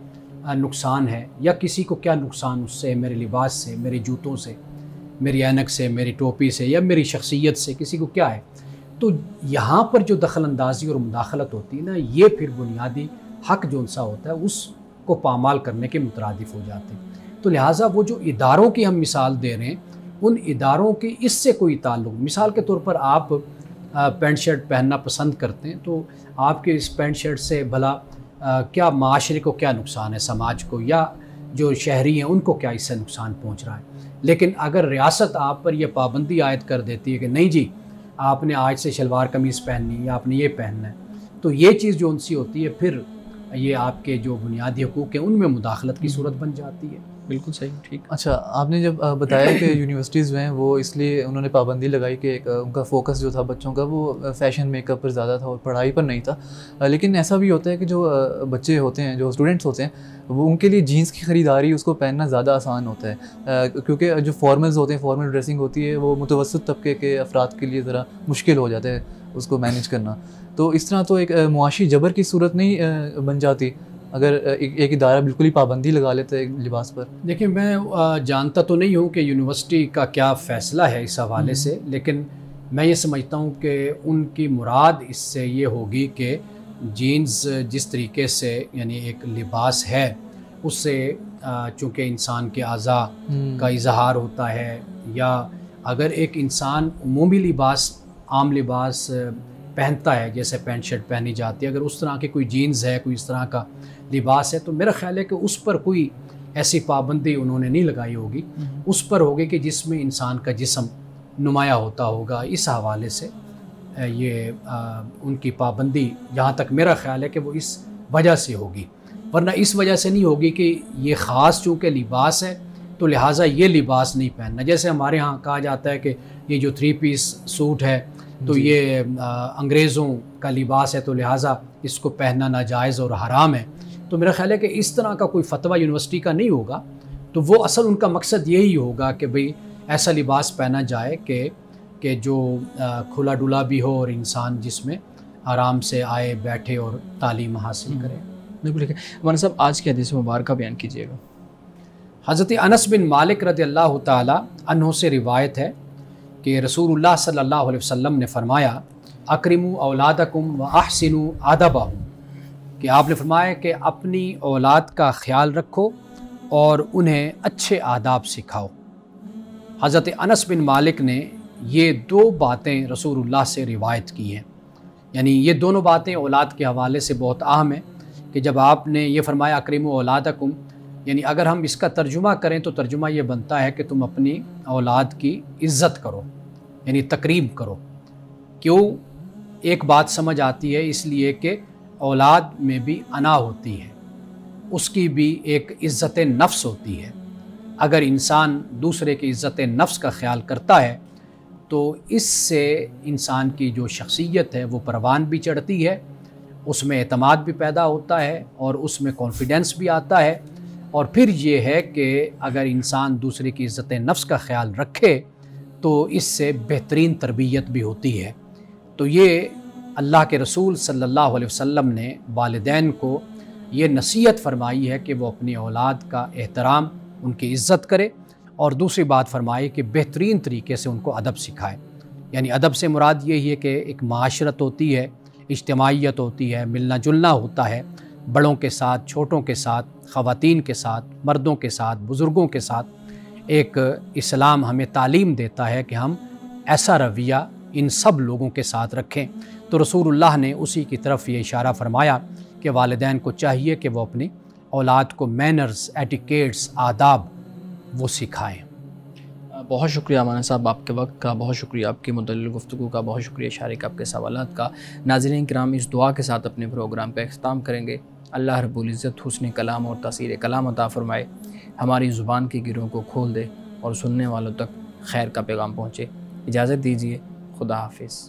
नुकसान है, या किसी को क्या नुकसान उससे है, मेरे लिबास से, मेरे जूतों से, मेरी ऐनक से, मेरी टोपी से, या मेरी शख्सियत से किसी को क्या है। तो यहाँ पर जो दखल अंदाज़ी और मुदाखलत होती है ना, ये फिर बुनियादी हक़ जो सा होता है उसको पामाल करने के मुतरादिफ हो जाते हैं। तो लिहाजा वो जो इदारों की हम मिसाल दे रहे हैं, उन इदारों की इससे कोई ताल्लुक़, मिसाल के तौर पर आप पैंट शर्ट पहनना पसंद करते हैं, तो आपके इस पैंट शर्ट से भला क्या माशरे को क्या नुकसान है, समाज को या जो शहरी हैं उनको क्या इससे नुकसान पहुंच रहा है। लेकिन अगर रियासत आप पर यह पाबंदी आयद कर देती है कि नहीं जी आपने आज से शलवार कमीज़ पहननी है या आपने ये पहनना है, तो ये चीज़ जो उनसी होती है फिर ये आपके जो बुनियादी हकूक़ हैं उनमें मुदाखलत की सूरत बन जाती है। बिल्कुल सही, ठीक। अच्छा, आपने जब बताया कि यूनिवर्सिटीज़ में वो इसलिए उन्होंने पाबंदी लगाई कि उनका फोकस जो था बच्चों का वो फ़ैशन मेकअप पर ज़्यादा था और पढ़ाई पर नहीं था, लेकिन ऐसा भी होता है कि जो बच्चे होते हैं, जो स्टूडेंट्स होते हैं, वो उनके लिए जीन्स की ख़रीदारी, उसको पहनना ज़्यादा आसान होता है, क्योंकि जो फॉर्मल्स होते हैं, फॉर्मल ड्रेसिंग होती है, वो मुतवस्सित तबके के अफराद के लिए ज़रा मुश्किल हो जाता है उसको मैनेज करना। तो इस तरह तो एक मुआशी जबर की सूरत नहीं बन जाती अगर एक इदारा बिल्कुल ही पाबंदी लगा लेते हैं लिबास पर। देखिए, मैं जानता तो नहीं हूँ कि यूनिवर्सिटी का क्या फ़ैसला है इस हवाले से, लेकिन मैं ये समझता हूँ कि उनकी मुराद इससे ये होगी कि जीन्स जिस तरीके से यानी एक लिबास है, उससे चूँकि इंसान के अज़ा का इजहार होता है, या अगर एक इंसान उमूमी लिबास, आम लिबास पहनता है, जैसे पैंट शर्ट पहनी जाती है, अगर उस तरह की कोई जीन्स है, कोई इस तरह का लिबास है, तो मेरा ख्याल है कि उस पर कोई ऐसी पाबंदी उन्होंने नहीं लगाई होगी। उस पर होगी कि जिसमें इंसान का जिस्म नुमाया होता होगा। इस हवाले से ये उनकी पाबंदी, जहाँ तक मेरा ख्याल है कि वो इस वजह से होगी, वरना इस वजह से नहीं होगी कि ये ख़ास चूँकि लिबास है तो लिहाजा ये लिबास नहीं पहनना। जैसे हमारे यहाँ कहा जाता है कि ये जो 3 पीस सूट है तो ये अंग्रेज़ों का लिबास है, तो लिहाजा इसको पहनना नाजायज़ और हराम है। तो मेरा ख्याल है कि इस तरह का कोई फतवा यूनिवर्सिटी का नहीं होगा। तो वो असल उनका मकसद यही होगा कि भाई ऐसा लिबास पहना जाए कि जो खुला डुला भी हो और इंसान जिसमें आराम से आए, बैठे और तालीम हासिल करे। बिल्कुल ठीक है। हमारे साहब आज की हदीस मुबारक बयान कीजिएगा। हज़रत अनस बिन मालिक रज़ियल्लाहु ताला अन्हु से रिवायत है कि रसूलुल्लाह सल्लल्लाहु अलैहि वसल्लम ने फरमाया, अक्रिमू औलादकुम व अहसिनु अदबहुम, कि आपने फरमाया कि अपनी औलाद का ख्याल रखो और उन्हें अच्छे आदाब सिखाओ। हज़रत अनस बिन मालिक ने ये 2 बातें रसूलुल्लाह से रिवायत की हैं, यानी ये दोनों बातें औलाद के हवाले से बहुत अहम है कि जब आपने ये फरमाया अक्रिमू औलादकुम, यानी अगर हम इसका तर्जुमा करें तो तर्जुमा ये बनता है कि तुम अपनी औलाद की इज़्ज़त करो, यानी तकरीम करो। क्यों? एक बात समझ आती है, इसलिए कि औलाद में भी अना होती है, उसकी भी एक इज़्ज़त नफ्स होती है। अगर इंसान दूसरे की इज़्ज़त नफ्स का ख्याल करता है तो इससे इंसान की जो शख्सियत है वो परवान भी चढ़ती है, उसमें एतमाद भी पैदा होता है और उसमें कॉन्फिडेंस भी आता है। और फिर ये है कि अगर इंसान दूसरे की इज़्ज़त नफ्स का ख्याल रखे तो इससे बेहतरीन तरबियत भी होती है। तो ये अल्लाह के रसूल सल्लल्लाहु अलैहि वसल्लम ने वालिदैन को ये नसीहत फरमाई है कि वो अपनी औलाद का एहतराम, उनकी इज़्ज़त करे, और दूसरी बात फरमाई कि बेहतरीन तरीके से उनको अदब सिखाए। यानी अदब से मुराद यही है कि एक माशरत होती है, इज्तिमाइयत होती है, मिलना जुलना होता है, बड़ों के साथ, छोटों के साथ, ख़वातीन के साथ, मर्दों के साथ, बुज़ुर्गों के साथ। एक इस्लाम हमें तालीम देता है कि हम ऐसा रवैया इन सब लोगों के साथ रखें। तो रसूलुल्लाह ने उसी की तरफ ये इशारा फरमाया कि वालिदैन को चाहिए कि वो अपनी औलाद को मैनर्स, एटिकेट्स, आदाब वो सिखाएं। बहुत शुक्रिया माना साहब आपके वक्त का, बहुत शुक्रिया आपकी मुतल्लिक़ गुफ्तगू का, बहुत शुक्रिया शारिक आपके सवालात का। नाज़रीन किराम, इस दुआ के साथ अपने प्रोग्राम का इख्तिताम करेंगे। अल्लाह रब्बुल इज़्ज़त हुस्न कलाम और तसीर कलाम अता फ़रमाए, हमारी ज़ुबान की गिरों को खोल दे और सुनने वालों तक खैर का पैगाम पहुँचे। इजाज़त दीजिए, खुदा हाफिज़।